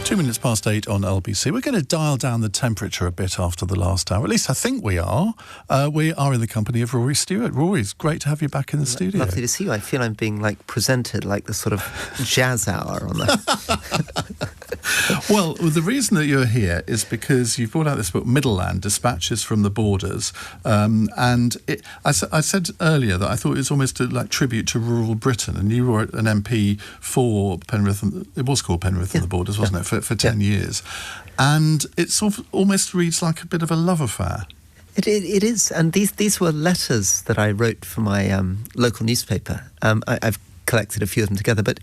2:08 on LBC. We're going to dial down the temperature a bit after the last hour. At least I think we are. We are in the company of Rory Stewart. Rory, it's great to have you back in the studio. Lovely to see you. I feel I'm being presented like the sort of jazz hour on the... Well, the reason that you're here is because you've brought out this book, Middle Land, Dispatches from the Borders. I said earlier that I thought it was almost a tribute to rural Britain, and you were an MP for Penrith, it was called Penrith and the Borders, wasn't it, for 10 years. And it sort of almost reads like a bit of a love affair. It is, and these were letters that I wrote for my local newspaper. I've collected a few of them together, but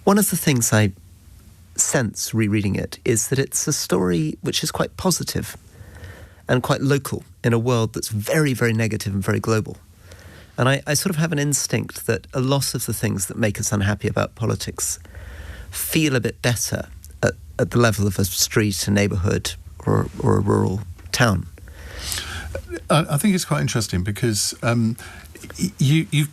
one of the things I sense rereading it is that it's a story which is quite positive and quite local in a world that's very, very negative and very global. And I sort of have an instinct that a lot of the things that make us unhappy about politics feel a bit better at the level of a street, a neighbourhood, or a rural town. I think it's quite interesting because you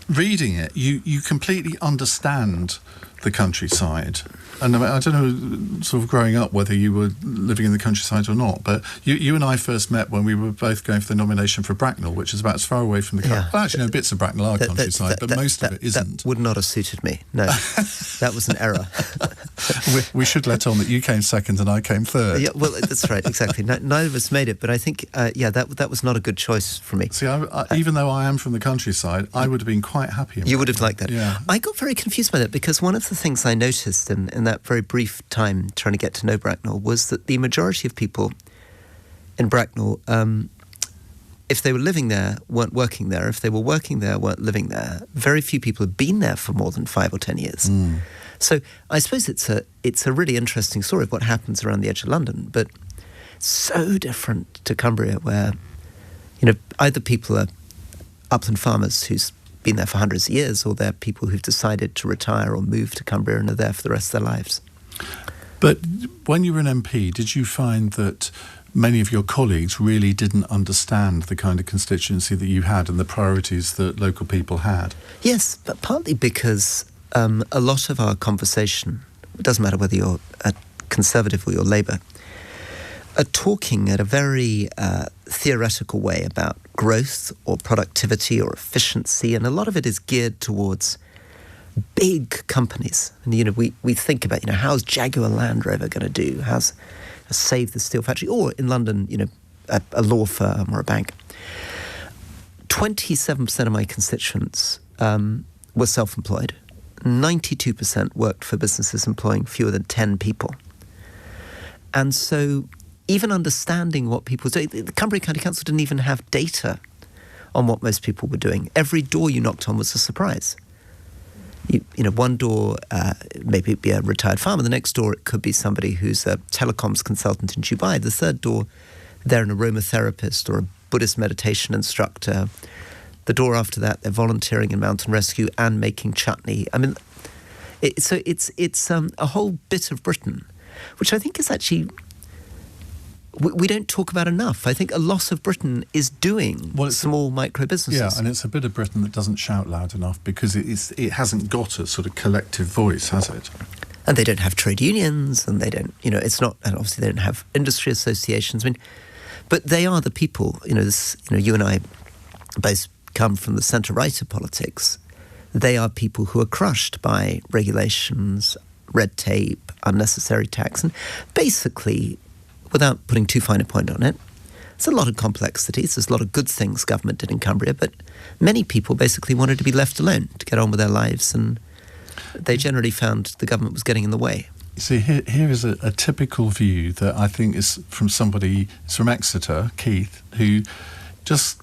reading it, you completely understand the countryside. And I don't know, sort of growing up, whether you were living in the countryside or not, but you and I first met when we were both going for the nomination for Bracknell, which is about as far away from the country. Well, actually, no, bits of Bracknell are countryside, but most of it isn't. That would not have suited me, no. That was an error. we should let on that you came second and I came third. Yeah, well, that's right, exactly. Neither of us made it, but I think, that was not a good choice for me. See, even though I am from the countryside, I would have been quite happy. You would have liked that. Yeah. I got very confused by that because one of the things I noticed in that very brief time trying to get to know Bracknell was that the majority of people in Bracknell, if they were living there, weren't working there. If they were working there, weren't living there. Very few people have been there for more than 5 or 10 years. Mm. So I suppose it's a really interesting story of what happens around the edge of London, but so different to Cumbria, where either people are upland farmers who's been there for hundreds of years, or they're people who've decided to retire or move to Cumbria and are there for the rest of their lives. But when you were an MP, did you find that many of your colleagues really didn't understand the kind of constituency that you had and the priorities that local people had? Yes, but partly because a lot of our conversation, it doesn't matter whether you're a Conservative or you're Labour, are talking at a very theoretical way about growth or productivity or efficiency, and a lot of it is geared towards big companies. And we think about how's Jaguar Land Rover going to do? How's Save the Steel Factory? Or in London, a law firm or a bank. 27% of my constituents were self-employed. 92% worked for businesses employing fewer than 10 people. And so even understanding what people do, the Cumbria County Council didn't even have data on what most people were doing. Every door you knocked on was a surprise. One door maybe it'd be a retired farmer. The next door it could be somebody who's a telecoms consultant in Dubai. The third door, they're an aromatherapist or a Buddhist meditation instructor. The door after that, they're volunteering in mountain rescue and making chutney. I mean, it's a whole bit of Britain, which I think is actually we don't talk about enough. I think a lot of Britain is doing small micro businesses. Yeah, and it's a bit of Britain that doesn't shout loud enough because it hasn't got a sort of collective voice, has it? And they don't have trade unions, and they don't, it's not, and obviously they don't have industry associations. I mean, but they are the people, you and I both come from the centre-right of politics. They are people who are crushed by regulations, red tape, unnecessary tax, and basically, without putting too fine a point on it, there's a lot of complexities, there's a lot of good things government did in Cumbria, but many people basically wanted to be left alone to get on with their lives, and they generally found the government was getting in the way. See, here is a typical view that I think is from somebody, it's from Exeter, Keith, who just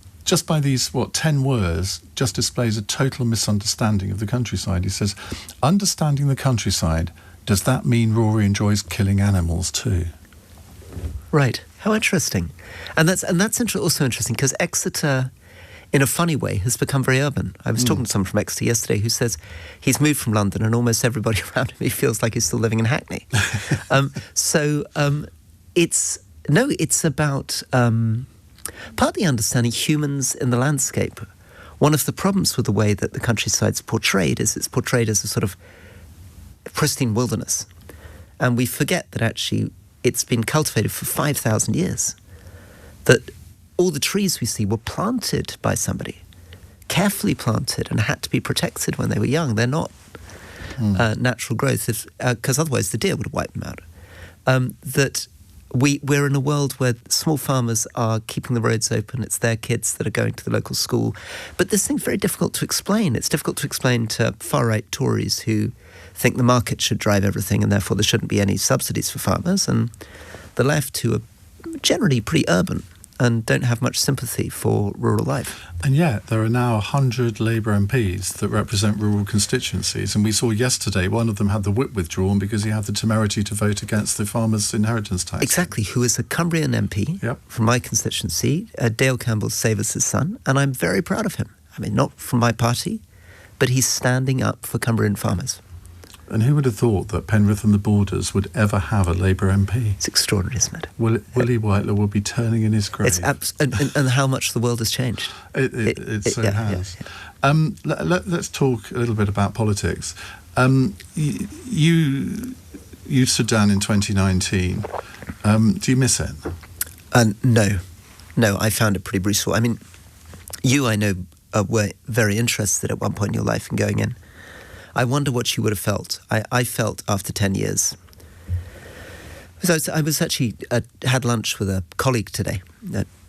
by these, 10 words, just displays a total misunderstanding of the countryside. He says, understanding the countryside, does that mean Rory enjoys killing animals too? Right. How interesting. And that's also interesting because Exeter, in a funny way, has become very urban. I was talking to someone from Exeter yesterday who says he's moved from London and almost everybody around him, he feels like he's still living in Hackney. It's about partly understanding humans in the landscape. One of the problems with the way that the countryside's portrayed is it's portrayed as a sort of pristine wilderness. And we forget that actually it's been cultivated for 5,000 years. That all the trees we see were planted by somebody, carefully planted, and had to be protected when they were young. They're not natural growth, because otherwise the deer would have wiped them out. That we're in a world where small farmers are keeping the roads open. It's their kids that are going to the local school. But this thing's very difficult to explain. It's difficult to explain to far-right Tories who think the market should drive everything and therefore there shouldn't be any subsidies for farmers, and the left, who are generally pretty urban and don't have much sympathy for rural life. And yet there are now 100 Labour MPs that represent rural constituencies, and we saw yesterday one of them had the whip withdrawn because he had the temerity to vote against the farmers' inheritance tax. Exactly, who is a Cumbrian MP from my constituency. Dale Campbell Savers' his son, and I'm very proud of him. I mean, not from my party, but he's standing up for Cumbrian farmers. And who would have thought that Penrith and the Borders would ever have a Labour MP? It's extraordinary, isn't it? Willie Whitelaw will be turning in his grave. It's and how much the world has changed. It has. Yeah. Let's talk a little bit about politics. You stood down in 2019. Do you miss it? No, I found it pretty brutal. I mean, I know, were very interested at one point in your life in going in. I wonder what you would have felt. I felt after 10 years. So I was actually had lunch with a colleague today,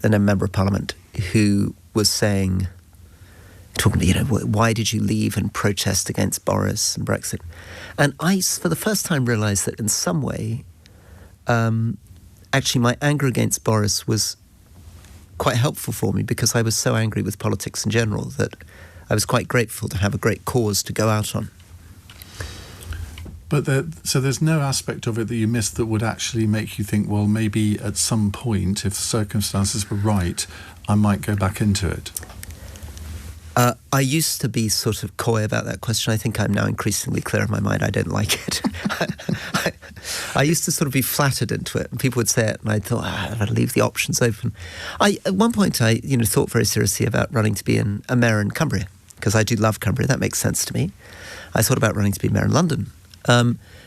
a member of Parliament, who was talking about, why did you leave and protest against Boris and Brexit? And I, for the first time, realised that in some way, actually my anger against Boris was quite helpful for me, because I was so angry with politics in general that I was quite grateful to have a great cause to go out on. But so there's no aspect of it that you missed that would actually make you think, well, maybe at some point, if circumstances were right, I might go back into it. I used to be sort of coy about that question. I think I'm now increasingly clear in my mind. I don't like it. I used to sort of be flattered into it, and people would say it, and I thought, I'd leave the options open. At one point, I thought very seriously about running to be a mayor in Cumbria, because I do love Cumbria. That makes sense to me. I thought about running to be mayor in London,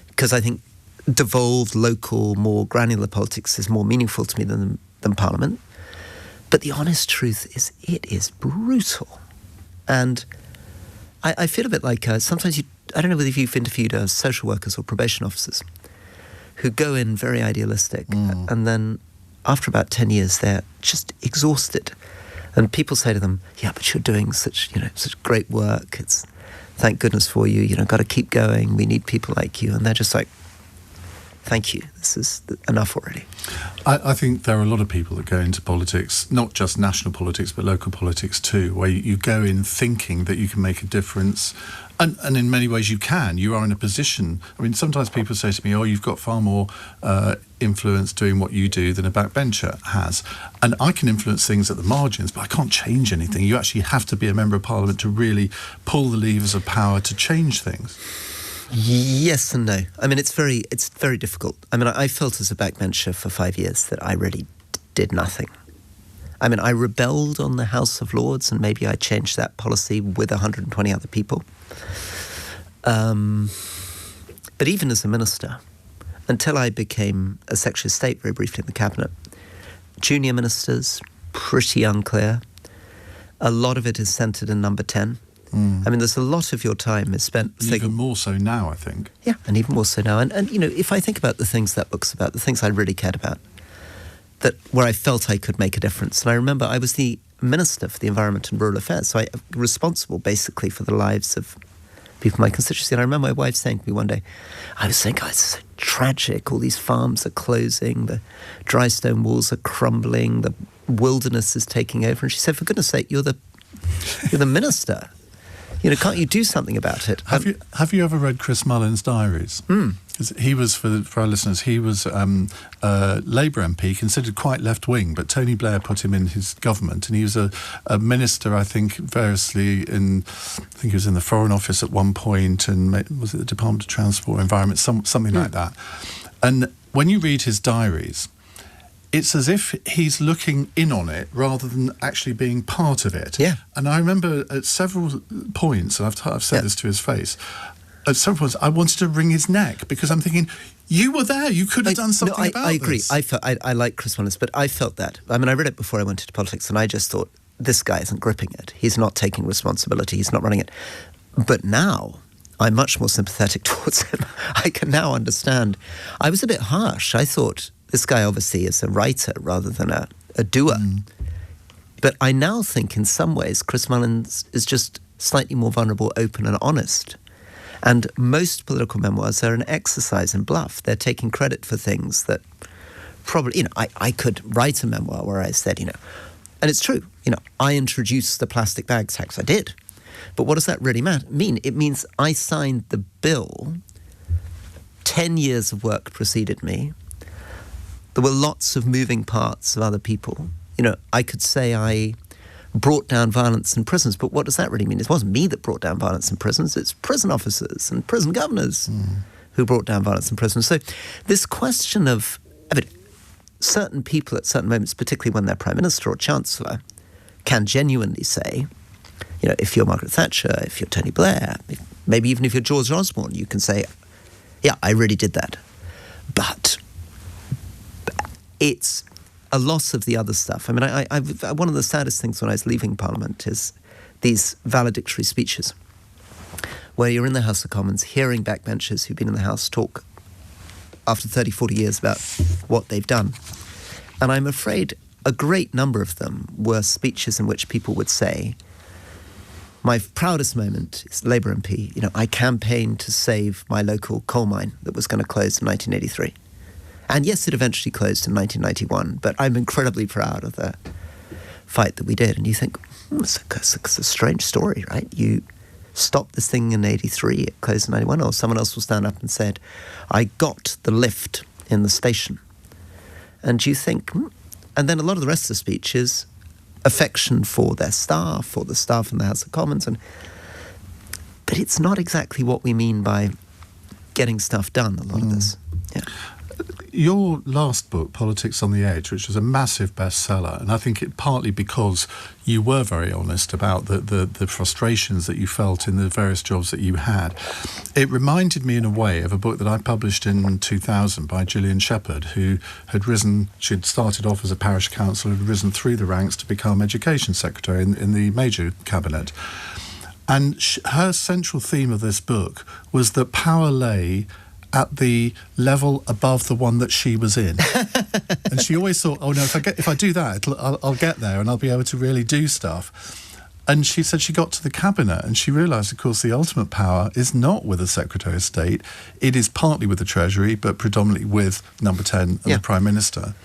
because I think devolved, local, more granular politics is more meaningful to me than Parliament. But the honest truth is, it is brutal. And I feel a bit like sometimes I don't know whether you've interviewed social workers or probation officers who go in very idealistic, and then after about 10 years they're just exhausted. And people say to them, yeah, but you're doing such great work. It's thank goodness for you. Got to keep going. We need people like you. And they're just like, thank you. This is enough already. I think there are a lot of people that go into politics, not just national politics, but local politics too, where you go in thinking that you can make a difference. And in many ways you can. You are in a position. I mean, sometimes people say to me, oh, you've got far more influence doing what you do than a backbencher has. And I can influence things at the margins, but I can't change anything. You actually have to be a member of Parliament to really pull the levers of power to change things. Yes and no. I mean, it's very difficult. I mean, I felt as a backbencher for 5 years that I really did nothing. I mean, I rebelled on the House of Lords, and maybe I changed that policy with 120 other people. But even as a minister, until I became a Secretary of State very briefly in the Cabinet, junior ministers, pretty unclear. A lot of it is centred in number 10. I mean, there's a lot of your time is spent thinking... Even more so now, I think. Yeah, and even more so now. And if I think about the things that book's about, the things I really cared about, where I felt I could make a difference. And I remember I was the Minister for the Environment and Rural Affairs, so I'm responsible basically for the lives of people in my constituency. And I remember my wife saying to me one day, I was saying, it's so tragic, all these farms are closing, the dry stone walls are crumbling, the wilderness is taking over. And she said, for goodness sake, you're the minister. Can't you do something about it? Have you ever read Chris Mullin's diaries? He was, for our listeners, he was a Labour MP, considered quite left-wing, but Tony Blair put him in his government, and he was a minister, I think, variously I think he was in the Foreign Office at one point, and was it the Department of Transport, Environment, something like that. And when you read his diaries, it's as if he's looking in on it rather than actually being part of it. Yeah. And I remember at several points, and I've said this to his face, at some points, I wanted to wring his neck because I'm thinking, you were there. You could have done something about I agree. this. I like Chris Wallace, but I felt that. I mean, I read it before I went into politics, and I just thought, this guy isn't gripping it. He's not taking responsibility. He's not running it. But now, I'm much more sympathetic towards him. I can now understand. I was a bit harsh. I thought, this guy obviously is a writer rather than a doer. But I now think, in some ways, Chris Mullins is just slightly more vulnerable, open and honest. And most political memoirs are an exercise in bluff. They're taking credit for things that probably, I could write a memoir where I said, and it's true, I introduced the plastic bag tax. I did. But what does that really mean? It means I signed the bill. 10 years of work preceded me. There were lots of moving parts of other people. I could say I brought down violence in prisons, but what does that really mean? It wasn't me that brought down violence in prisons. It's prison officers and prison governors who brought down violence in prisons. So this question of certain people at certain moments, particularly when they're Prime Minister or Chancellor, can genuinely say, if you're Margaret Thatcher, if you're Tony Blair, maybe even if you're George Osborne, you can say, yeah, I really did that. But it's a loss of the other stuff. I mean, I one of the saddest things when I was leaving Parliament is these valedictory speeches where you're in the House of Commons hearing backbenchers who've been in the House talk after 30, 40 years about what they've done. And I'm afraid a great number of them were speeches in which people would say, my proudest moment is Labour MP. I campaigned to save my local coal mine that was going to close in 1983. And yes, it eventually closed in 1991, but I'm incredibly proud of the fight that we did. And you think, it's a strange story, right? You stopped this thing in 83, it closed in 91, or someone else will stand up and said, I got the lift in the station. And you think, and then a lot of the rest of the speech is affection for their staff, or the staff in the House of Commons. But it's not exactly what we mean by getting stuff done, a lot of this. Yeah. Your last book, Politics on the Edge, which was a massive bestseller, and I think it partly because you were very honest about the frustrations that you felt in the various jobs that you had. It reminded me in a way of a book that I published in 2000 by Gillian Shepherd, who had risen, she'd started off as a parish councillor, had risen through the ranks to become Education Secretary in the Major Cabinet. And her central theme of this book was that power lay at the level above the one that she was in. And she always thought, oh no, if I do that, I'll get there and I'll be able to really do stuff. And she said she got to the cabinet and she realised, of course, the ultimate power is not with the Secretary of State. It is partly with the Treasury, but predominantly with Number 10 and the Prime Minister.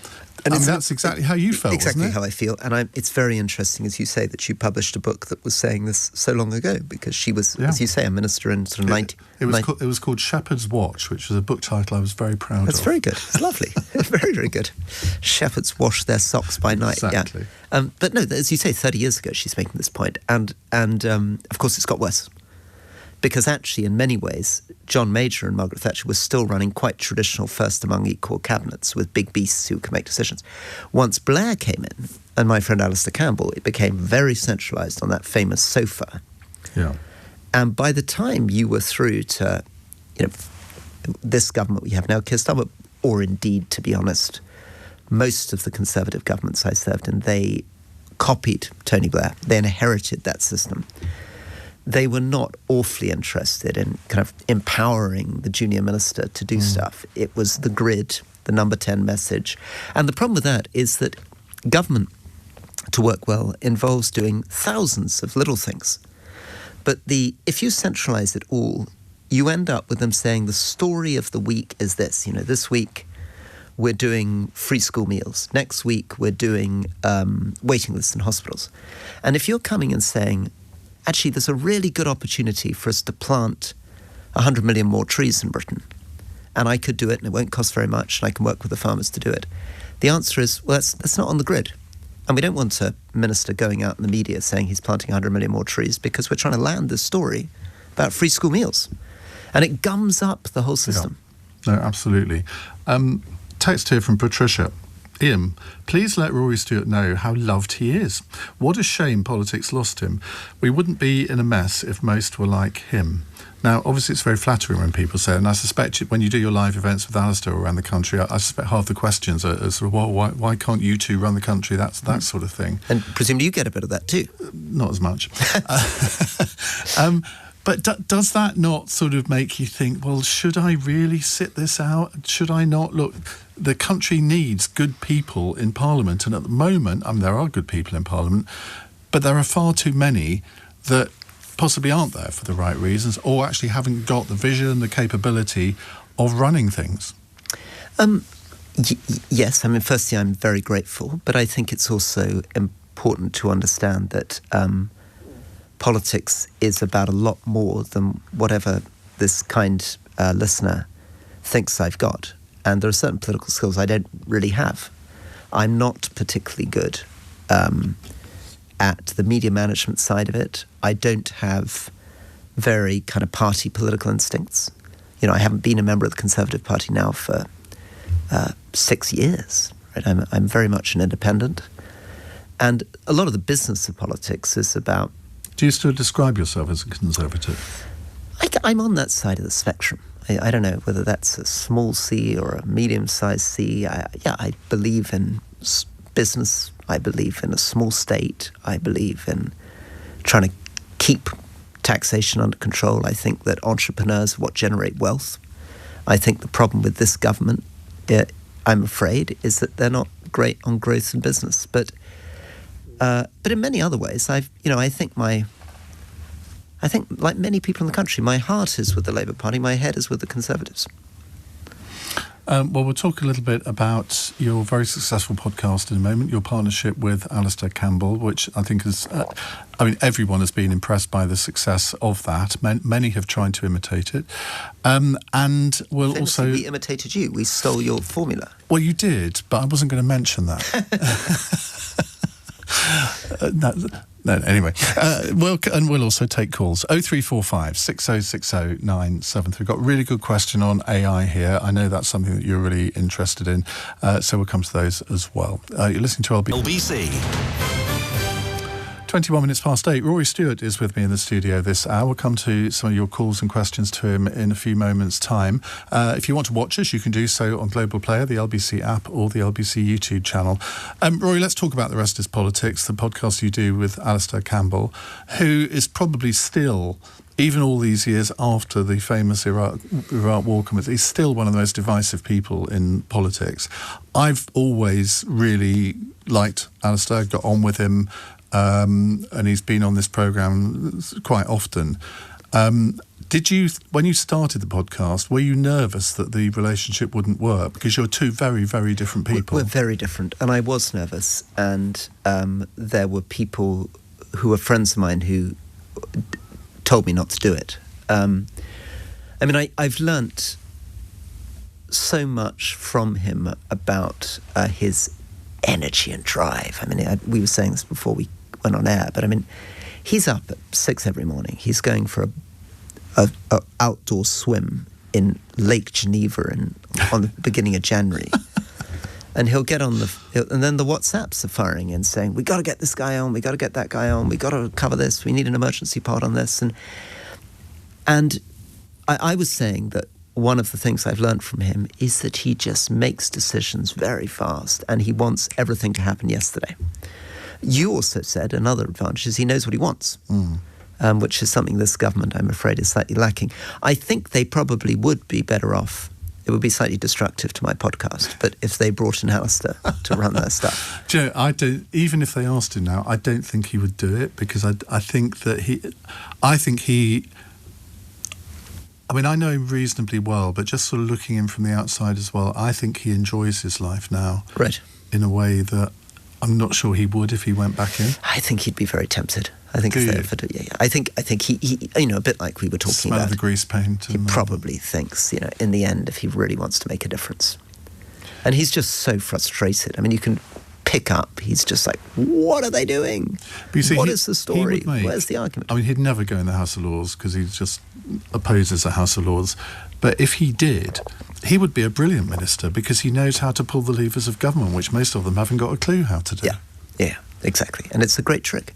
And that's exactly how you felt, exactly wasn't it? How I feel. And it's very interesting, as you say, that you published a book that was saying this so long ago, because she was, as you say, a minister in sort of 90... It was called Shepherd's Watch, which was a book title I was very proud of. That's very good. It's lovely. Very, very good. Shepherds wash their socks by night. Exactly. Yeah. But no, as you say, 30 years ago she's making this point. And of course it's got worse. Because actually, in many ways, John Major and Margaret Thatcher were still running quite traditional first among equal cabinets with big beasts who could make decisions. Once Blair came in, and my friend Alistair Campbell, it became very centralised on that famous sofa. Yeah. And by the time you were through to, this government we have now, Keir Starmer, or indeed, to be honest, most of the Conservative governments I served in, they copied Tony Blair. They inherited that system. They were not awfully interested in kind of empowering the junior minister to do stuff. It was the grid, the Number 10 message. And the problem with that is that government, to work well, involves doing thousands of little things. But if you centralise it all, you end up with them saying the story of the week is this. This week we're doing free school meals. Next week we're doing waiting lists in hospitals. And if you're coming and saying, actually, there's a really good opportunity for us to plant 100 million more trees in Britain, and I could do it and it won't cost very much and I can work with the farmers to do it. The answer is, well, that's not on the grid. And we don't want a minister going out in the media saying he's planting 100 million more trees, because we're trying to land this story about free school meals. And it gums up the whole system. Yeah. No, absolutely. Text here from Patricia. Iain, please let Rory Stewart know how loved he is. What a shame politics lost him. We wouldn't be in a mess if most were like him. Now, obviously, it's very flattering when people say it, and I suspect when you do your live events with Alistair around the country, I suspect half the questions are sort of, well, why can't you two run the country? That sort of thing. And presumably you get a bit of that too. Not as much. But does that not sort of make you think, well, should I really sit this out? Should I not? Look, the country needs good people in Parliament, and at the moment, there are good people in Parliament, but there are far too many that possibly aren't there for the right reasons, or actually haven't got the vision, the capability of running things. Yes, firstly, I'm very grateful, but I think it's also important to understand that politics is about a lot more than whatever this kind listener thinks I've got. And there are certain political skills I don't really have. I'm not particularly good at the media management side of it. I don't have very kind of party political instincts. I haven't been a member of the Conservative Party now for 6 years. Right? I'm very much an independent. And a lot of the business of politics is about... Do you still describe yourself as a Conservative? I'm on that side of the spectrum. I don't know whether that's a small C or a medium-sized C. I believe in business. I believe in a small state. I believe in trying to keep taxation under control. I think that entrepreneurs are what generate wealth. I think the problem with this government, I'm afraid, is that they're not great on growth and business. But in many other ways, I think, like many people in the country, my heart is with the Labour Party, my head is with the Conservatives. Well, we'll talk a little bit about your very successful podcast in a moment, your partnership with Alistair Campbell, which I think is, everyone has been impressed by the success of that. Many have tried to imitate it. And we'll Famously, we imitated you. We stole your formula. Well, you did, but I wasn't going to mention that. No, anyway, we'll also take calls. 0345 6060 973. We've got a really good question on AI here. I know that's something that you're really interested in, so we'll come to those as well. You're listening to LBC. 21 minutes past 8. Rory Stewart is with me in the studio this hour. We'll come to some of your calls and questions to him in a few moments' time. If you want to watch us, you can do so on Global Player, the LBC app, or the LBC YouTube channel. Rory, let's talk about The Rest is Politics, the podcast you do with Alistair Campbell, who is probably still, even all these years after the famous Iraq War Committee, he's still one of the most divisive people in politics. I've always really liked Alistair, got on with him, and he's been on this programme quite often. Did you, when you started the podcast, were you nervous that the relationship wouldn't work? Because you're two very, very different people. We're very different, and I was nervous. And there were people who were friends of mine who told me not to do it. I've learnt so much from him about his energy and drive. We were saying this before we went on air, but he's up at 6 every morning. He's going for a outdoor swim in Lake Geneva on the beginning of January. And he'll get on and then the WhatsApps are firing in saying, we got to get this guy on, we got to get that guy on, we got to cover this, we need an emergency pod on this. And I was saying that one of the things I've learned from him is that he just makes decisions very fast and he wants everything to happen yesterday. You also said another advantage is he knows what he wants, which is something this government, I'm afraid, is slightly lacking. I think they probably would be better off. It would be slightly destructive to my podcast, but if they brought in Alistair to run their stuff. Do you know, even if they asked him now, I don't think he would do it, because I think he I know him reasonably well, but just sort of looking in from the outside as well, I think he enjoys his life now. Right. In a way that I'm not sure he would if he went back in. I think he'd be very tempted. I think if they offered it, yeah. I think he a bit like we were talking Smell about. The grease paint. He probably thinks, in the end, if he really wants to make a difference. And he's just so frustrated. You can pick up, he's just like, what are they doing? But you see, what is the story? Where's the argument? He'd never go in the House of Lords because he just opposes the House of Lords. But if he did, he would be a brilliant minister because he knows how to pull the levers of government, which most of them haven't got a clue how to do. Yeah, exactly. And it's a great trick.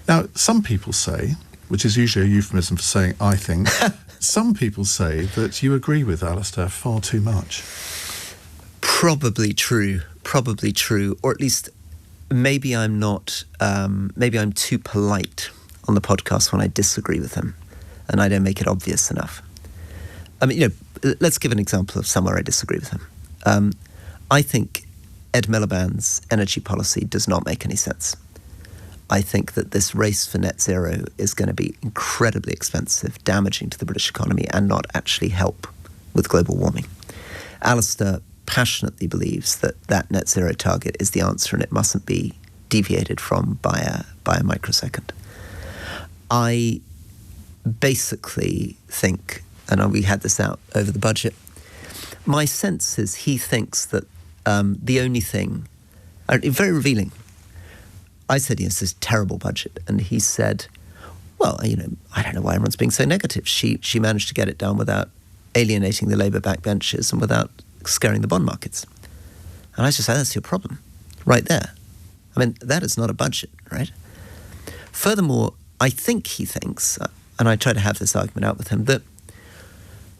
Now, some people say, which is usually a euphemism for saying I think, some people say that you agree with Alistair far too much. Probably true, or at least maybe I'm not, maybe I'm too polite on the podcast when I disagree with him and I don't make it obvious enough. I mean, let's give an example of somewhere I disagree with him. I think Ed Miliband's energy policy does not make any sense. I think that this race for net zero is going to be incredibly expensive, damaging to the British economy, and not actually help with global warming. Alistair passionately believes that net zero target is the answer and it mustn't be deviated from by a microsecond. I basically think, and we had this out over the budget, my sense is he thinks that the only thing, very revealing, I said, yes, this terrible budget. And he said, well, I don't know why everyone's being so negative. She managed to get it done without alienating the Labour backbenchers and without scaring the bond markets. And I just said, that's your problem, right there. I mean, that is not a budget, right? Furthermore, I think he thinks, and I try to have this argument out with him, that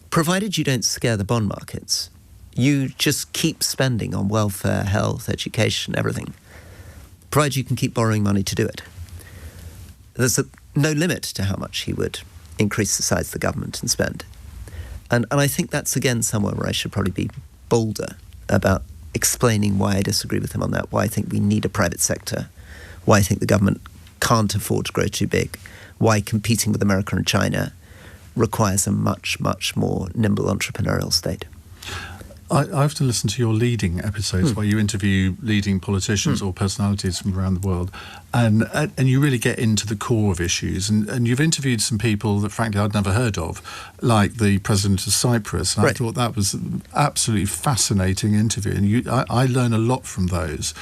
provided you don't scare the bond markets, you just keep spending on welfare, health, education, everything, provided you can keep borrowing money to do it. There's no limit to how much he would increase the size of the government and spend. And I think that's, again, somewhere where I should probably be bolder about explaining why I disagree with him on that, why I think we need a private sector, why I think the government can't afford to grow too big, why competing with America and China requires a much, much more nimble entrepreneurial state. I often listen to your leading episodes where you interview leading politicians or personalities from around the world, and you really get into the core of issues. And you've interviewed some people that, frankly, I'd never heard of, like the president of Cyprus. And I thought that was an absolutely fascinating interview. And I learn a lot from those.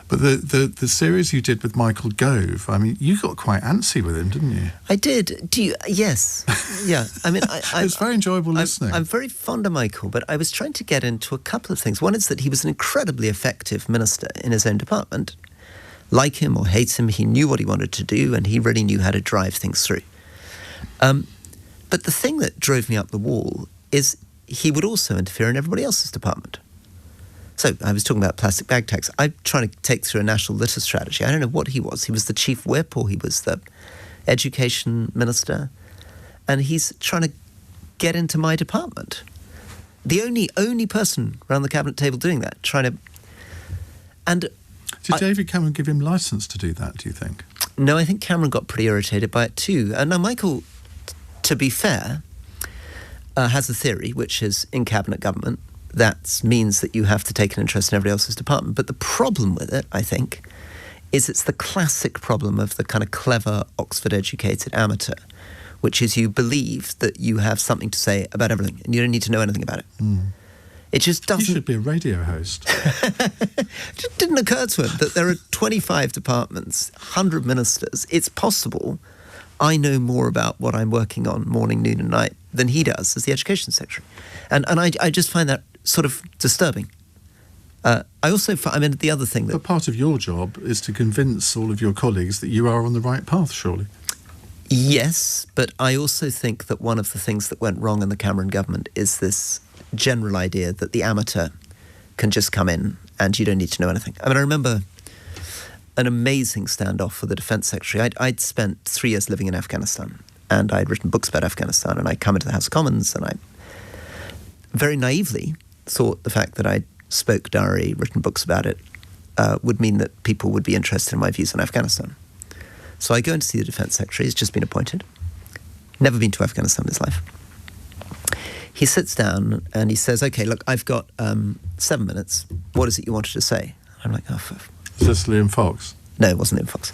But the series you did with Michael Gove, I mean, you got quite antsy with him, didn't you? I did. Do you? Yes. Yeah. I mean, it's very enjoyable listening. I'm very fond of Michael, but I was trying to get into a couple of things. One is that he was an incredibly effective minister in his own department. Like him or hate him, he knew what he wanted to do, and he really knew how to drive things through. But the thing that drove me up the wall is he would also interfere in everybody else's department. So I was talking about plastic bag tax. I'm trying to take through a national litter strategy. I don't know what he was. He was the chief whip or he was the education minister. And he's trying to get into my department. The only person around the cabinet table doing that, trying to... And did David Cameron give him licence to do that, do you think? No, I think Cameron got pretty irritated by it too. And now Michael, to be fair, has a theory, which is in cabinet government, that means that you have to take an interest in everybody else's department. But the problem with it, I think, is it's the classic problem of the kind of clever, Oxford-educated amateur, which is you believe that you have something to say about everything and you don't need to know anything about it. It just doesn't... You should be a radio host. It just didn't occur to him that there are 25 departments, 100 ministers. It's possible I know more about what I'm working on morning, noon and night than he does as the education secretary. And I just find that sort of disturbing. I also find, I mean, the other thing that... But part of your job is to convince all of your colleagues that you are on the right path, surely. Yes, but I also think that one of the things that went wrong in the Cameron government is this general idea that the amateur can just come in and you don't need to know anything. I mean, I remember an amazing standoff for the defence secretary. I'd spent 3 years living in Afghanistan and I'd written books about Afghanistan, and I'd come into the House of Commons and I very naively thought the fact that I'd spoke diary, written books about it, would mean that people would be interested in my views on Afghanistan. So I go in to see the defence secretary. He's just been appointed. Never been to Afghanistan in his life. He sits down and he says, OK, look, I've got 7 minutes. What is it you wanted to say? I'm like, oh... Is this Liam Fox? No, it wasn't Liam Fox.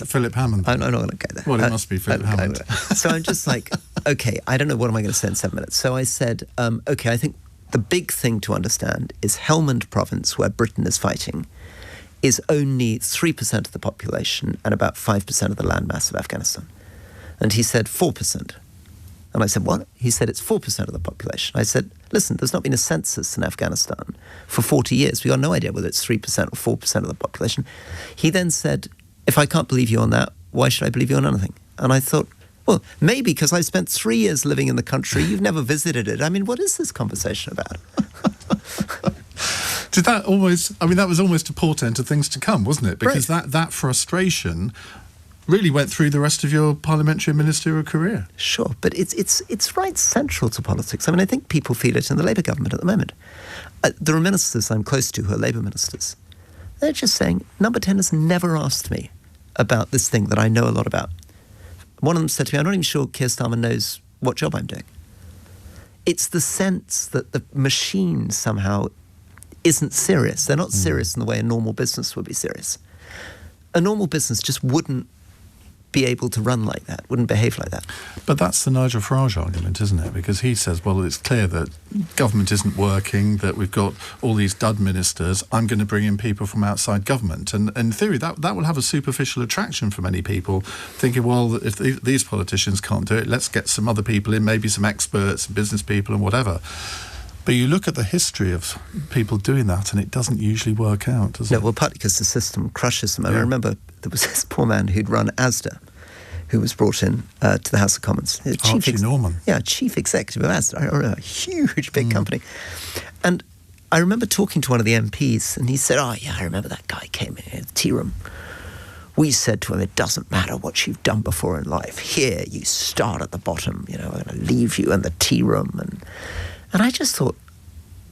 Philip Hammond. I'm not going to go there. Well, it must be Philip Hammond. So I'm just like, OK, I don't know, what am I going to say in 7 minutes? So I said, OK, I think the big thing to understand is Helmand province, where Britain is fighting, is only 3% of the population and about 5% of the landmass of Afghanistan. And he said 4%. And I said, what? He said, it's 4% of the population. I said, listen, there's not been a census in Afghanistan for 40 years. We got no idea whether it's 3% or 4% of the population. He then said, if I can't believe you on that, why should I believe you on anything? And I thought, well, maybe because I spent 3 years living in the country. You've never visited it. I mean, what is this conversation about? That was almost a portent of things to come, wasn't it? Because that frustration really went through the rest of your parliamentary and ministerial career. Sure, but it's right central to politics. I mean, I think people feel it in the Labour government at the moment. There are ministers I'm close to who are Labour ministers. They're just saying, Number 10 has never asked me about this thing that I know a lot about. One of them said to me, I'm not even sure Keir Starmer knows what job I'm doing. It's the sense that the machine somehow isn't serious. They're not serious in the way a normal business would be serious. A normal business just wouldn't be able to run like that, wouldn't behave like that. But that's the Nigel Farage argument, isn't it? Because he says, well, it's clear that government isn't working, that we've got all these dud ministers, I'm going to bring in people from outside government. And in theory, that will have a superficial attraction for many people, thinking, well, if these politicians can't do it, let's get some other people in, maybe some experts, business people and whatever. But you look at the history of people doing that and it doesn't usually work out, does it? No, well, partly because the system crushes them. I remember there was this poor man who'd run Asda, who was brought in to the House of Commons. Archie Norman. Yeah, chief executive of Asda, a huge, big company. And I remember talking to one of the MPs and he said, oh, yeah, I remember that guy came in the tea room. We said to him, it doesn't matter what you've done before in life. Here, you start at the bottom. You know, we're going to leave you in the tea room. And I just thought,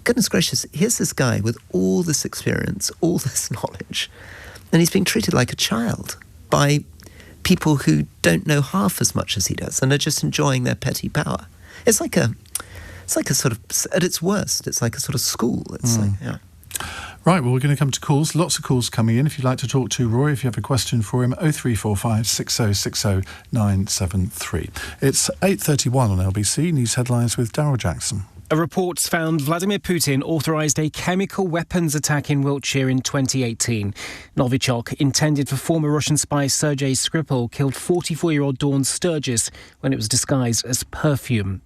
goodness gracious, here's this guy with all this experience, all this knowledge, and he's being treated like a child by people who don't know half as much as he does and are just enjoying their petty power. It's like a sort of, at its worst, it's like a sort of school. It's like, yeah. Right, well, we're going to come to calls. Lots of calls coming in. If you'd like to talk to Rory, if you have a question for him, 0345 6060 973. It's 8:31 on LBC News Headlines with Daryl Jackson. A report's found Vladimir Putin authorised a chemical weapons attack in Wiltshire in 2018. Novichok, intended for former Russian spy Sergei Skripal, killed 44-year-old Dawn Sturgis when it was disguised as perfume.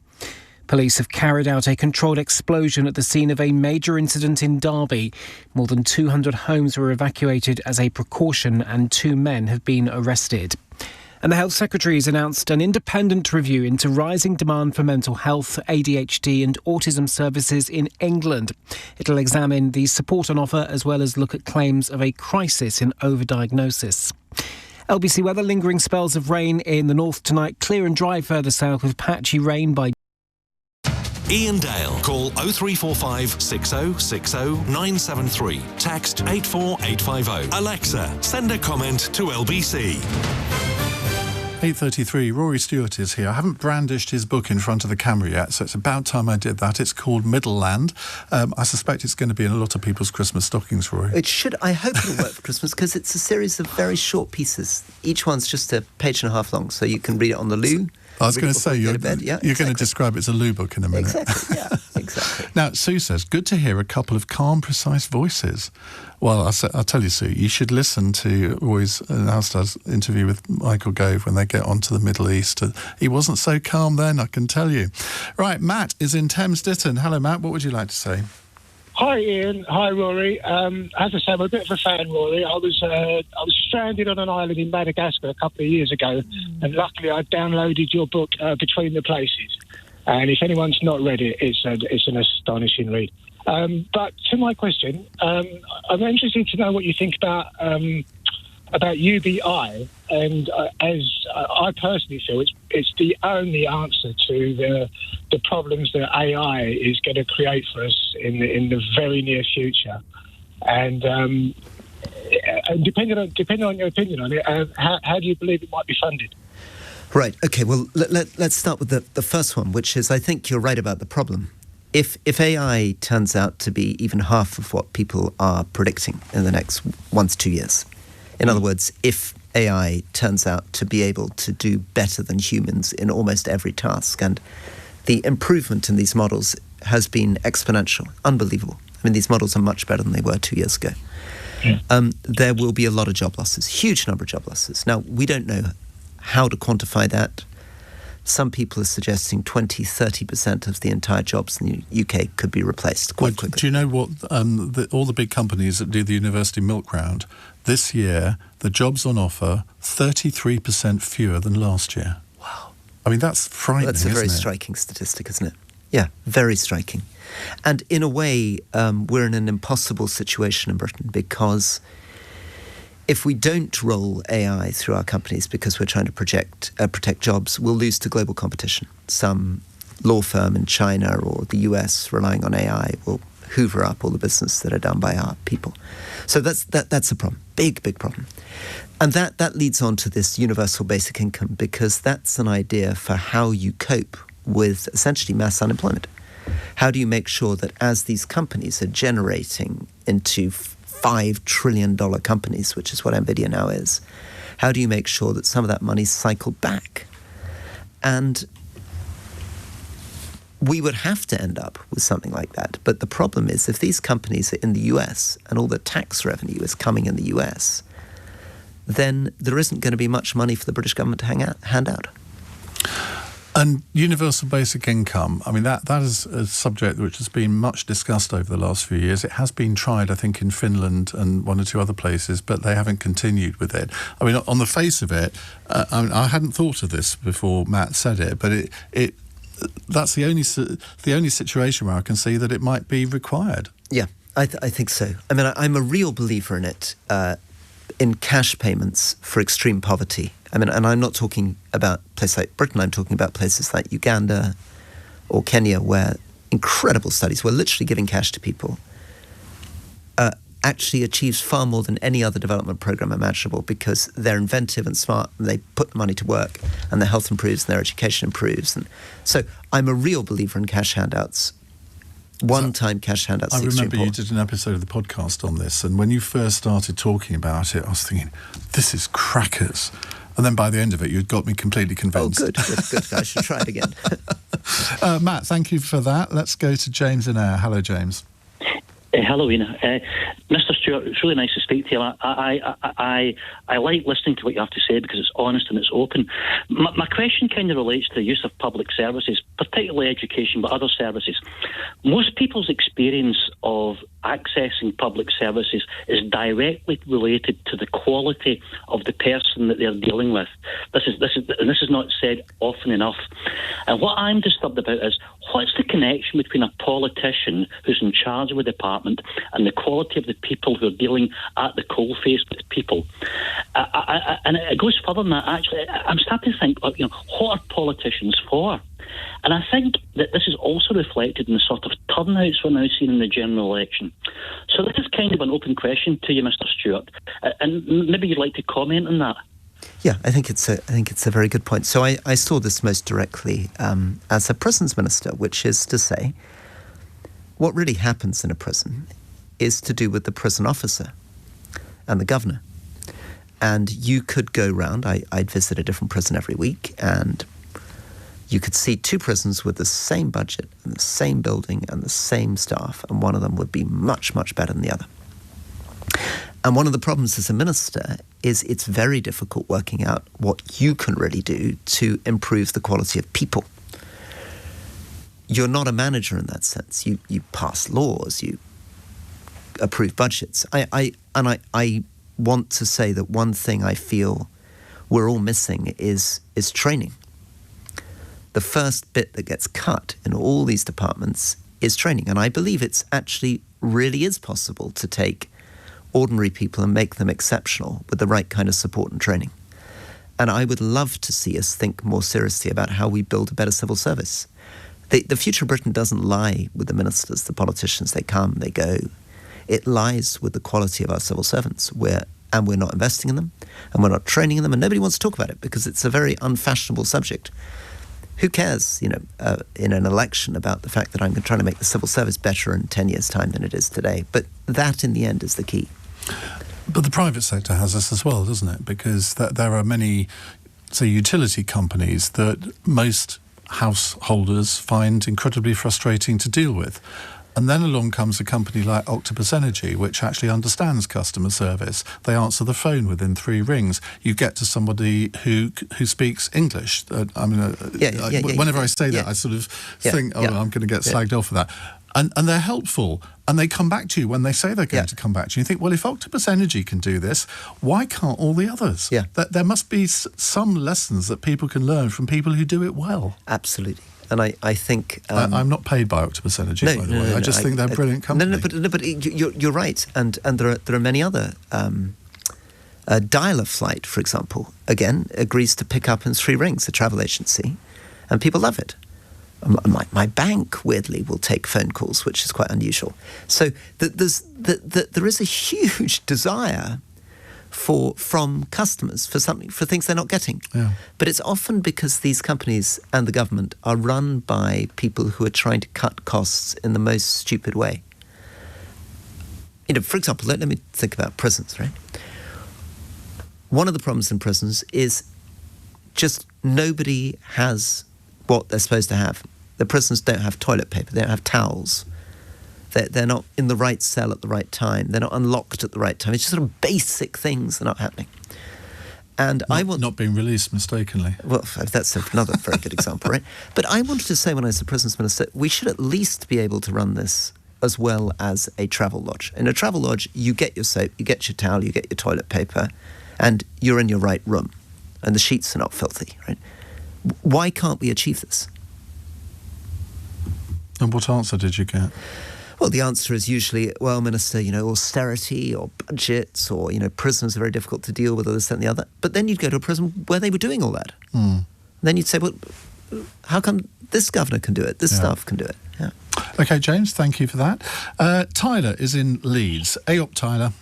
Police have carried out a controlled explosion at the scene of a major incident in Derby. More than 200 homes were evacuated as a precaution and 2 men have been arrested. And the Health Secretary has announced an independent review into rising demand for mental health, ADHD and autism services in England. It'll examine the support on offer as well as look at claims of a crisis in overdiagnosis. LBC weather, lingering spells of rain in the north tonight, clear and dry further south with patchy rain by Iain Dale. Call 0345 6060 973. Text 84850. Alexa, send a comment to LBC. 8:33. Rory Stewart is here. I haven't brandished his book in front of the camera yet, so it's about time I did that. It's called Middle Land. I suspect it's going to be in a lot of people's Christmas stockings, Rory. It should. I hope it'll work for Christmas because it's a series of very short pieces. Each one's just a page and a half long, so you can read it on the loo. I was going to say, you're going to describe it as a loo book in a minute. Exactly, yeah, exactly. Now, Sue says, good to hear a couple of calm, precise voices. Well, I'll tell you, Sue, you should listen to Roy's and Alistair's interview with Michael Gove when they get onto the Middle East. He wasn't so calm then, I can tell you. Right, Matt is in Thames Ditton. Hello, Matt. What would you like to say? Hi, Ian. Hi, Rory. As I say, I'm a bit of a fan, Rory. I was stranded on an island in Madagascar a couple of years ago, and luckily I downloaded your book, Between the Places. And if anyone's not read it, it's an astonishing read. But to my question, I'm interested to know what you think about UBI, and as I personally feel, it's the only answer to the problems that AI is going to create for us in the very near future. And depending on your opinion on it, how do you believe it might be funded? Right. Okay. Well, let's start with the first one, which is I think you're right about the problem. If AI turns out to be even half of what people are predicting in the next 1 to 2 years, in other words, if AI turns out to be able to do better than humans in almost every task, and the improvement in these models has been exponential, unbelievable. I mean, these models are much better than they were 2 years ago. Yeah. There will be a lot of job losses, huge number of job losses. Now, we don't know how to quantify that. Some people are suggesting 20-30% of the entire jobs in the UK could be replaced quite quickly. Do you know what all the big companies that do the university milk round, this year, the jobs on offer, 33% fewer than last year. Wow. I mean, that's frightening, That's a very isn't it? striking statistic, isn't it? Yeah, very striking. And in a way, we're in an impossible situation in Britain, because if we don't roll AI through our companies because we're trying to protect jobs, we'll lose to global competition. Some law firm in China or the US relying on AI will hoover up all the business that are done by our people. So that's a problem, big problem. And that leads on to this universal basic income, because that's an idea for how you cope with essentially mass unemployment. How do you make sure that as these companies are generating into $5 trillion companies, which is what NVIDIA now is, how do you make sure that some of that money's cycled back? And we would have to end up with something like that. But the problem is, if these companies are in the US and all the tax revenue is coming in the US, then there isn't going to be much money for the British government to hand out. And universal basic income, I mean, that is a subject which has been much discussed over the last few years. It has been tried, I think, in Finland and one or two other places, but they haven't continued with it. I mean, on the face of it, I hadn't thought of this before Matt said it, but that's the only situation where I can see that it might be required. Yeah, I think so. I mean, I'm a real believer in it, in cash payments for extreme poverty. I mean, and I'm not talking about places like Britain, I'm talking about places like Uganda or Kenya, where incredible studies, where literally giving cash to people actually achieves far more than any other development program imaginable, because they're inventive and smart, and they put the money to work, and their health improves, and their education improves. And so I'm a real believer in cash handouts. One-time cash handouts. I remember you did an episode of the podcast on this, and when you first started talking about it, I was thinking, this is crackers. And then by the end of it, you'd got me completely convinced. Oh, good. I should try it again. Matt, thank you for that. Let's go to James in Ayr. Hello, James. Hello, Ian. Mr. Stewart, it's really nice to speak to you. I like listening to what you have to say, because it's honest and it's open. My question kind of relates to the use of public services, particularly education, but other services. Most people's experience of accessing public services is directly related to the quality of the person that they're dealing with. This is not said often enough. And what I'm disturbed about is, what's the connection between a politician who's in charge of a department and the quality of the people who are dealing at the coalface with people? And it goes further than that. Actually, I'm starting to think, what are politicians for? And I think that this is also reflected in the sort of turnouts we're now seeing in the general election. So this is kind of an open question to you, Mr. Stewart, and maybe you'd like to comment on that. Yeah, I think it's a very good point. So I saw this most directly as a prisons minister, which is to say, what really happens in a prison is to do with the prison officer and the governor. And you could go round, I'd visit a different prison every week, and you could see two prisons with the same budget and the same building and the same staff, and one of them would be much, much better than the other. And one of the problems as a minister is it's very difficult working out what you can really do to improve the quality of people. You're not a manager in that sense. You pass laws, you approve budgets. I want to say that one thing I feel we're all missing is training. The first bit that gets cut in all these departments is training. And I believe it's actually really is possible to take ordinary people and make them exceptional with the right kind of support and training. And I would love to see us think more seriously about how we build a better civil service. The future of Britain doesn't lie with the ministers, the politicians. They come, they go. It lies with the quality of our civil servants. We're not investing in them, and we're not training in them, and nobody wants to talk about it because it's a very unfashionable subject. Who cares, in an election about the fact that I'm trying to make the civil service better in 10 years' time than it is today? But that, in the end, is the key. But the private sector has this as well, doesn't it? Because there are many, say, utility companies that most householders find incredibly frustrating to deal with. And then along comes a company like Octopus Energy, which actually understands customer service. They answer the phone within 3 rings. You get to somebody who speaks English. Whenever I say that, I sort of think, I'm going to get slagged off for that. And they're helpful, and they come back to you when they say they're going to come back to you. You think, well, if Octopus Energy can do this, why can't all the others? Yeah. There must be some lessons that people can learn from people who do it well. Absolutely. And I think... I'm not paid by Octopus Energy, by the way. I just think they're a brilliant company. But you're right. And there are many other... Dialer Flight, for example, again, agrees to pick up in 3 rings, a travel agency, and people love it. My bank, weirdly, will take phone calls, which is quite unusual. So there is a huge desire from customers for things they're not getting. Yeah. But it's often because these companies and the government are run by people who are trying to cut costs in the most stupid way. For example, let me think about prisons, right? One of the problems in prisons is just nobody has what they're supposed to have. The prisons don't have toilet paper, they don't have towels. They're not in the right cell at the right time. They're not unlocked at the right time. It's just sort of basic things that are not happening. And not being released mistakenly. Well, that's another very good example, right? But I wanted to say when I was the Prisons Minister, we should at least be able to run this as well as a travel lodge. In a travel lodge, you get your soap, you get your towel, you get your toilet paper, and you're in your right room, and the sheets are not filthy, right? Why can't we achieve this? And what answer did you get? Well, the answer is usually, well, Minister, austerity or budgets or, prisons are very difficult to deal with, or this, that, and the other. But then you'd go to a prison where they were doing all that. Then you'd say, well, how come this governor can do it, this staff can do it? Yeah. OK, James, thank you for that. Tyler is in Leeds. AOP, Tyler.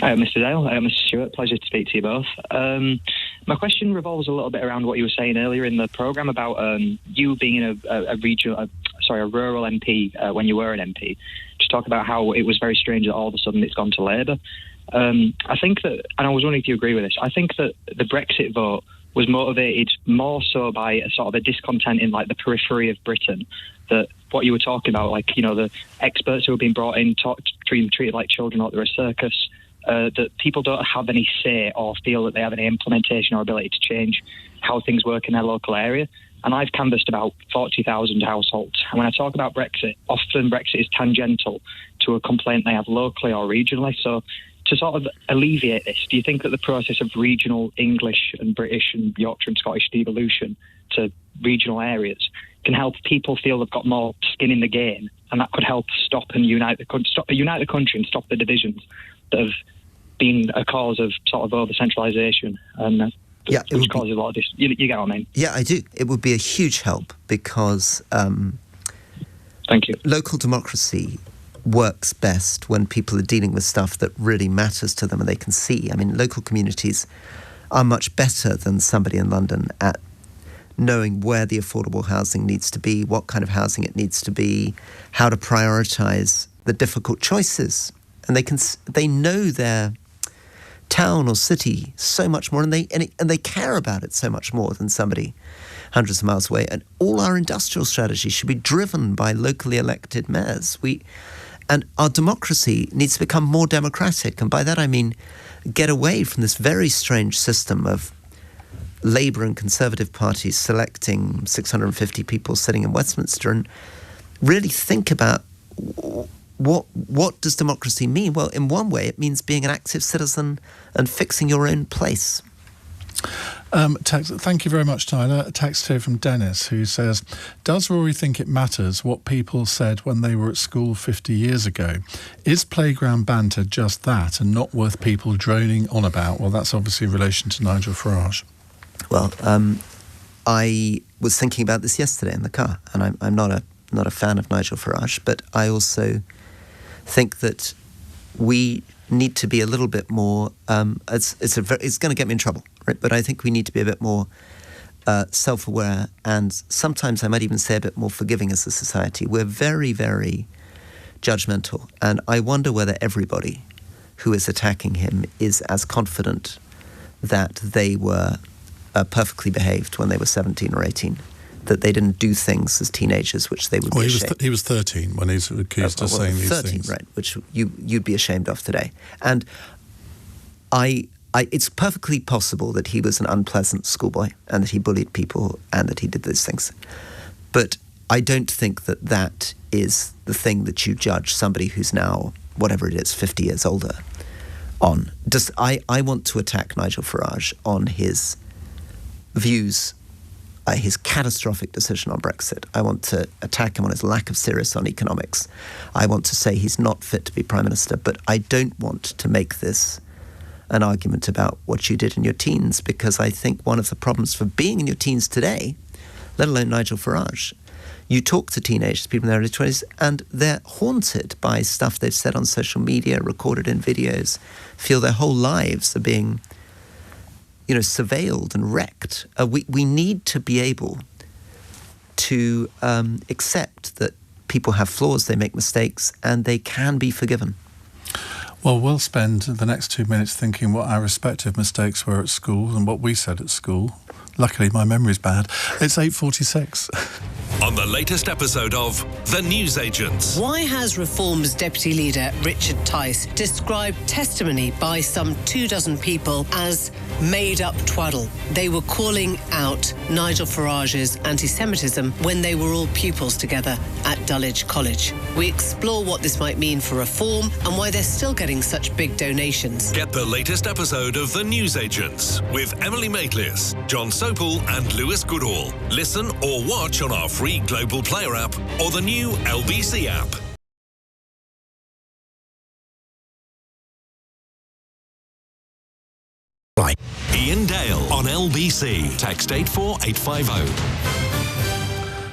Hi, Mr. Dale. Mr. Stewart. Pleasure to speak to you both. My question revolves a little bit around what you were saying earlier in the programme about you being in a rural MP when you were an MP. Just talk about how it was very strange that all of a sudden it's gone to Labour. I think that, and I was wondering if you agree with this, I think that the Brexit vote was motivated more so by a sort of a discontent in like the periphery of Britain, that what you were talking about, like, the experts who have been brought in, treated like children like they're a circus, that people don't have any say or feel that they have any implementation or ability to change how things work in their local area. And I've canvassed about 40,000 households. And when I talk about Brexit, often Brexit is tangential to a complaint they have locally or regionally. So to sort of alleviate this, do you think that the process of regional English and British and Yorkshire and Scottish devolution to regional areas can help people feel they've got more skin in the game, and that could help stop and unite the country and stop the divisions that have been a cause of sort of over-centralisation and which causes a lot of this. You get what I mean? Yeah, I do. It would be a huge help because thank you. Local democracy works best when people are dealing with stuff that really matters to them and they can see. I mean, local communities are much better than somebody in London at knowing where the affordable housing needs to be, what kind of housing it needs to be, how to prioritise the difficult choices. And they know their town or city so much more, and they care about it so much more than somebody hundreds of miles away. And all our industrial strategy should be driven by locally elected mayors. And our democracy needs to become more democratic, and by that I mean get away from this very strange system of Labour and Conservative parties selecting 650 people sitting in Westminster, and really think about what does democracy mean? Well, in one way, it means being an active citizen and fixing your own place. Thank you very much, Tyler. A text here from Dennis, who says, does Rory think it matters what people said when they were at school 50 years ago? Is playground banter just that and not worth people droning on about? Well, that's obviously in relation to Nigel Farage. Well, I was thinking about this yesterday in the car, and I'm not a fan of Nigel Farage, but I also think that we need to be a little bit more. It's going to get me in trouble, right? But I think we need to be a bit more self-aware, and sometimes I might even say a bit more forgiving as a society. We're very, very judgmental, and I wonder whether everybody who is attacking him is as confident that they were perfectly behaved when they were 17 or 18. that they didn't do things as teenagers which they would be ashamed. He was 13 when he's accused of saying these 13, things. Right, which you'd be ashamed of today. And it's perfectly possible that he was an unpleasant schoolboy and that he bullied people and that he did those things. But I don't think that that is the thing that you judge somebody who's now, whatever it is, 50 years older on. I want to attack Nigel Farage on his views, his catastrophic decision on Brexit. I want to attack him on his lack of serious on economics. I want to say he's not fit to be Prime Minister, but I don't want to make this an argument about what you did in your teens, because I think one of the problems for being in your teens today, let alone Nigel Farage, you talk to teenagers, people in their early 20s, and they're haunted by stuff they've said on social media, recorded in videos, feel their whole lives are being, surveilled and wrecked. We need to be able to accept that people have flaws, they make mistakes, and they can be forgiven. Well, we'll spend the next 2 minutes thinking what our respective mistakes were at school and what we said at school. Luckily, my memory's bad. It's 8:46. On the latest episode of The Newsagents. Why has Reform's Deputy Leader, Richard Tice, described testimony by some 24 people as made-up twaddle? They were calling out Nigel Farage's anti-Semitism when they were all pupils together at Dulwich College. We explore what this might mean for Reform and why they're still getting such big donations. Get the latest episode of The Newsagents with Emily Maitlis, John Sopel and Lewis Goodall. Listen or watch on our free Global Player app or the new LBC app. Iain Dale on LBC. Text 84850.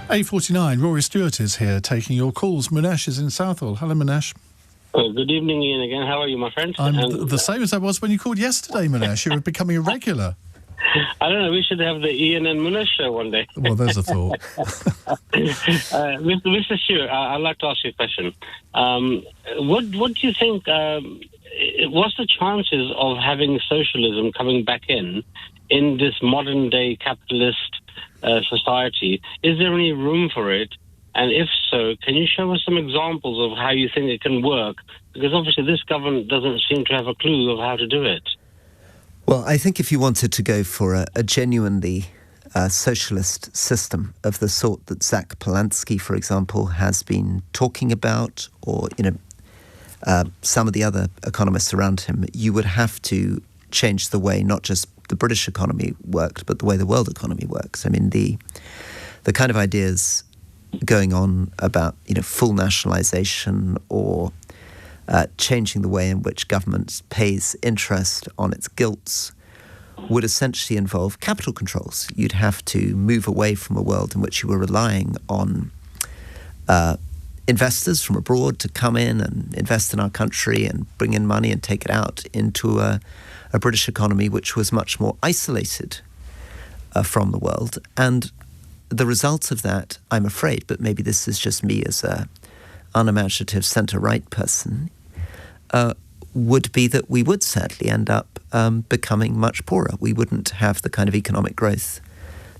8:49. Rory Stewart is here taking your calls. Munesh is in Southall. Hello, Munesh. Good evening, Ian, again. How are you, my friend? I'm the same as I was when you called yesterday, Munesh. You're becoming a regular. I don't know, we should have the Ian and Munesh show one day. Well, there's a thought. Mr. Stewart, I'd like to ask you a question. What do you think, what's the chances of having socialism coming back in this modern-day capitalist society? Is there any room for it? And if so, can you show us some examples of how you think it can work? Because obviously this government doesn't seem to have a clue of how to do it. Well, I think if you wanted to go for a genuinely socialist system of the sort that Zach Polanski, for example, has been talking about, or some of the other economists around him, you would have to change the way not just the British economy worked, but the way the world economy works. I mean, the kind of ideas going on about full nationalisation or changing the way in which government pays interest on its gilts would essentially involve capital controls. You'd have to move away from a world in which you were relying on investors from abroad to come in and invest in our country and bring in money and take it out, into a British economy which was much more isolated from the world. And the result of that, I'm afraid, but maybe this is just me as a unimaginative centre-right person, would be that we would sadly end up becoming much poorer. We wouldn't have the kind of economic growth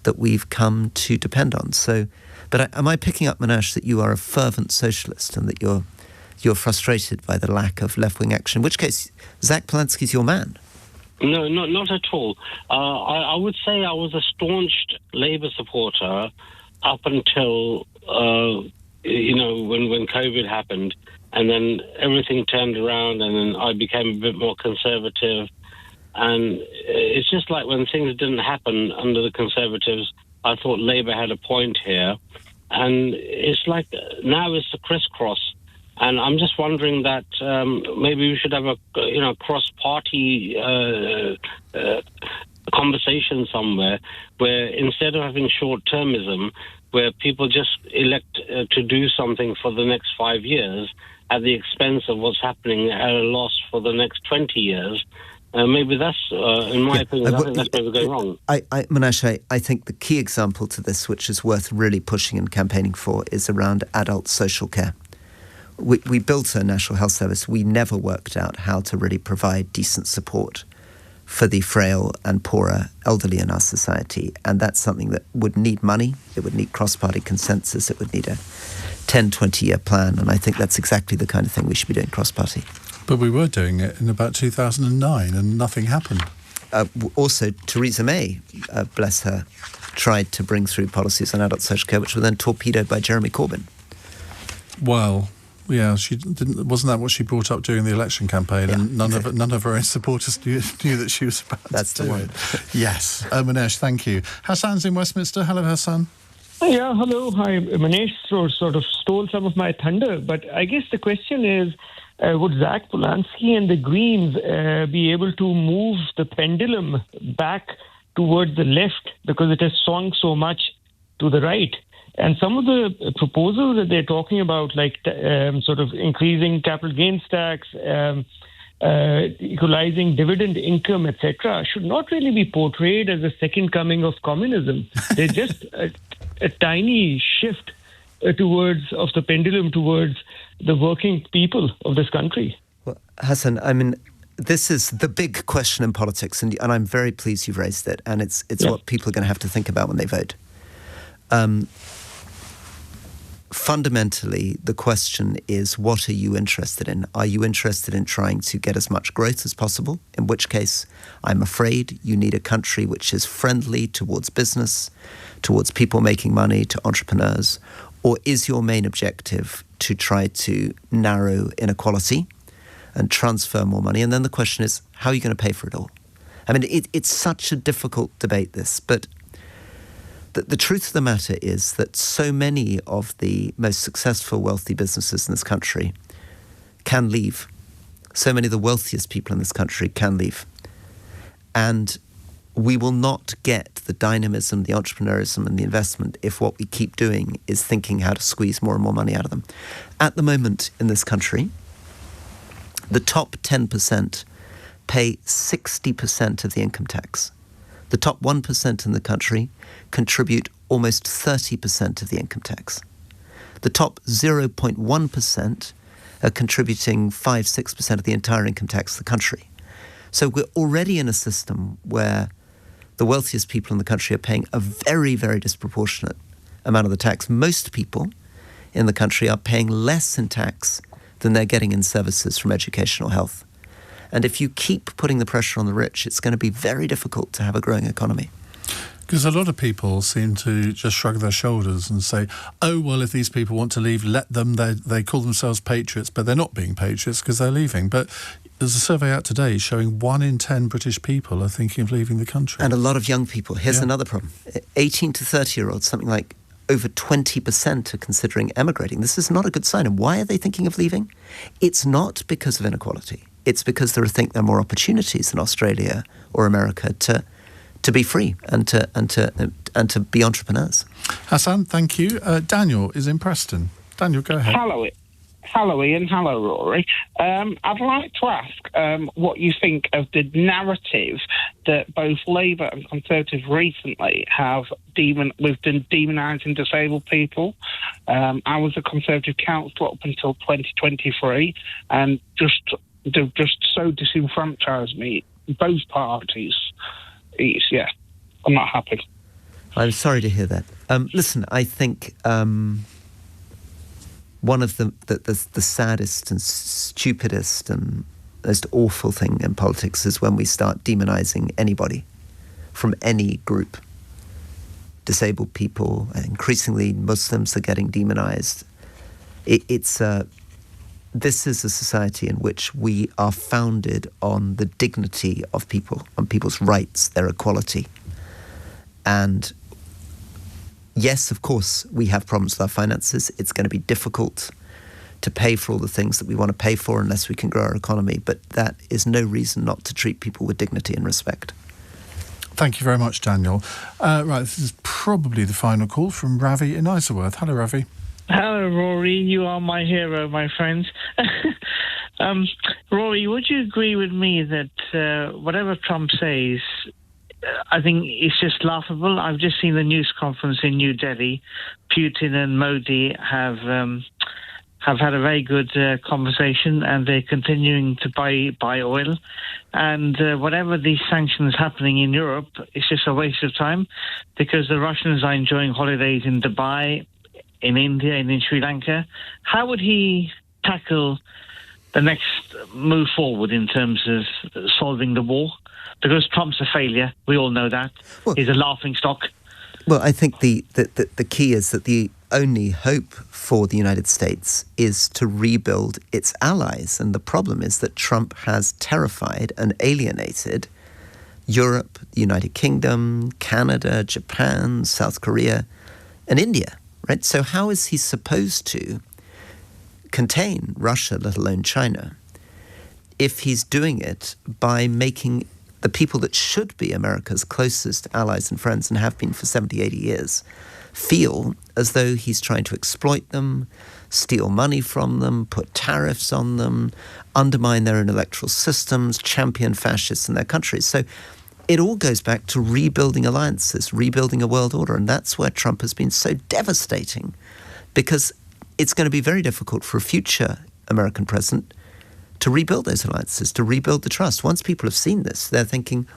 that we've come to depend on. So, but am I picking up, Munesh, that you are a fervent socialist and that you're frustrated by the lack of left-wing action? In which case, Zach Polanski's your man. No, not at all. I would say I was a staunch Labour supporter up until, when COVID happened, and then everything turned around, and then I became a bit more conservative. And it's just like when things didn't happen under the Conservatives, I thought Labour had a point here. And it's like now it's a crisscross. And I'm just wondering that maybe we should have a cross-party conversation somewhere where instead of having short-termism, where people just elect to do something for the next 5 years at the expense of what's happening at a loss for the next 20 years, maybe that's, in my opinion, I think that's where we're going wrong. Munesh, I think the key example to this, which is worth really pushing and campaigning for, is around adult social care. We built a National Health Service. We never worked out how to really provide decent support for the frail and poorer elderly in our society. And that's something that would need money, it would need cross-party consensus, it would need a 10, 20-year plan. And I think that's exactly the kind of thing we should be doing cross-party. But we were doing it in about 2009 and nothing happened. Also, Theresa May, bless her, tried to bring through policies on adult social care, which were then torpedoed by Jeremy Corbyn. Well, yeah, she didn't. Wasn't that what she brought up during the election campaign? Yeah, and none of her own supporters knew that she was about That's to the do one. it. Yes, Manesh, thank you. Hassan's in Westminster. Hello, Hassan. Yeah, hello. Hi, Manesh sort of stole some of my thunder, but I guess the question is, would Zach Polanski and the Greens be able to move the pendulum back towards the left because it has swung so much to the right? And some of the proposals that they're talking about, like sort of increasing capital gains tax, equalizing dividend income, etc., should not really be portrayed as a second coming of communism. They're just a tiny shift of the pendulum towards the working people of this country. Well, Hassan, I mean, this is the big question in politics, and I'm very pleased you've raised it, and it's what people are going to have to think about when they vote. Fundamentally, the question is, what are you interested in? Are you interested in trying to get as much growth as possible? In which case, I'm afraid you need a country which is friendly towards business, towards people making money, to entrepreneurs. Or is your main objective to try to narrow inequality and transfer more money? And then the question is, how are you going to pay for it all? I mean, it's such a difficult debate, this, but the truth of the matter is that so many of the most successful, wealthy businesses in this country can leave. So many of the wealthiest people in this country can leave. And we will not get the dynamism, the entrepreneurism and the investment if what we keep doing is thinking how to squeeze more and more money out of them. At the moment in this country, the top 10% pay 60% of the income tax. The top 1% in the country contribute almost 30% of the income tax. The top 0.1% are contributing 5-6% of the entire income tax of the country. So we're already in a system where the wealthiest people in the country are paying a very, very disproportionate amount of the tax. Most people in the country are paying less in tax than they're getting in services from education or health. And if you keep putting the pressure on the rich, it's going to be very difficult to have a growing economy. Because a lot of people seem to just shrug their shoulders and say, oh, well, if these people want to leave, let them. They call themselves patriots, but they're not being patriots because they're leaving. But there's a survey out today showing 1 in 10 British people are thinking of leaving the country. And a lot of young people. Here's another problem. 18 to 30-year-olds, something like over 20% are considering emigrating. This is not a good sign. And why are they thinking of leaving? It's not because of inequality. It's because there are more opportunities in Australia or America to be free and to be entrepreneurs. Hassan, thank you. Daniel is in Preston. Daniel, go ahead. Hello, Iain. Hello, Rory. I'd like to ask what you think of the narrative that both Labour and Conservatives recently have with demonising disabled people. I was a Conservative councillor up until 2023, and they've just so disenfranchised me, both parties. I'm not happy. I'm sorry to hear that. Listen, I think one of the saddest and stupidest and most awful thing in politics is when we start demonising anybody from any group. Disabled people, increasingly Muslims are getting demonised. This is a society in which we are founded on the dignity of people, on people's rights, their equality. And yes, of course, we have problems with our finances. It's going to be difficult to pay for all the things that we want to pay for unless we can grow our economy. But that is no reason not to treat people with dignity and respect. Thank you very much, Daniel. Right, this is probably the final call from Ravi in Isleworth. Hello, Ravi. Hello, Rory. You are my hero, my friend. Rory, would you agree with me that whatever Trump says, I think it's just laughable? I've just seen the news conference in New Delhi. Putin and Modi have have had a very good conversation, and they're continuing to buy oil. And whatever these sanctions happening in Europe, it's just a waste of time, because the Russians are enjoying holidays in Dubai, in India, and in Sri Lanka. How would he tackle the next move forward in terms of solving the war? Because Trump's a failure, we all know that. Well, he's a laughingstock. Well, I think the key is that the only hope for the United States is to rebuild its allies. And the problem is that Trump has terrified and alienated Europe, the United Kingdom, Canada, Japan, South Korea, and India, right? So how is he supposed to contain Russia, let alone China, if he's doing it by making the people that should be America's closest allies and friends and have been for 70, 80 years feel as though he's trying to exploit them, steal money from them, put tariffs on them, undermine their own electoral systems, champion fascists in their countries. So it all goes back to rebuilding alliances, rebuilding a world order. And that's where Trump has been so devastating, because it's going to be very difficult for a future American president to rebuild those alliances, to rebuild the trust. Once people have seen this, they're thinking,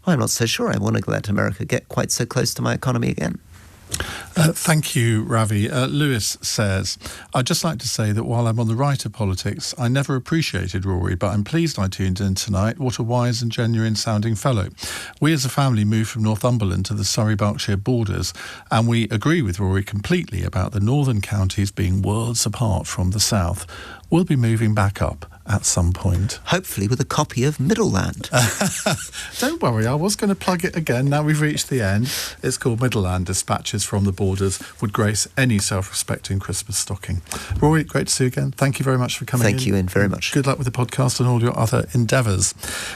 I'm not so sure I want to let America get quite so close to my economy again. Thank you, Ravi. Lewis says, I'd just like to say that while I'm on the right of politics, I never appreciated Rory, but I'm pleased I tuned in tonight. What a wise and genuine sounding fellow. We as a family moved from Northumberland to the Surrey-Berkshire borders, and we agree with Rory completely about the northern counties being worlds apart from the south. We'll be moving back up at some point. Hopefully with a copy of Middleland. Don't worry, I was going to plug it again. Now we've reached the end. It's called Middleland Dispatches from the Borders. Would grace any self-respecting Christmas stocking. Rory, great to see you again. Thank you very much for coming in. Thank you, Ian, very much. Good luck with the podcast and all your other endeavours.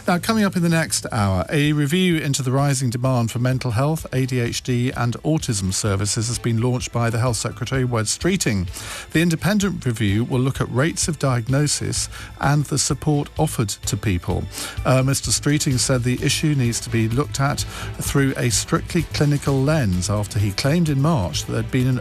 Now, coming up in the next hour, a review into the rising demand for mental health, ADHD and autism services has been launched by the Health Secretary, Wed Streeting. The independent review will look at rates of diagnosis and the support offered to people. Mr. Streeting said the issue needs to be looked at through a strictly clinical lens after he claimed in March that there'd been an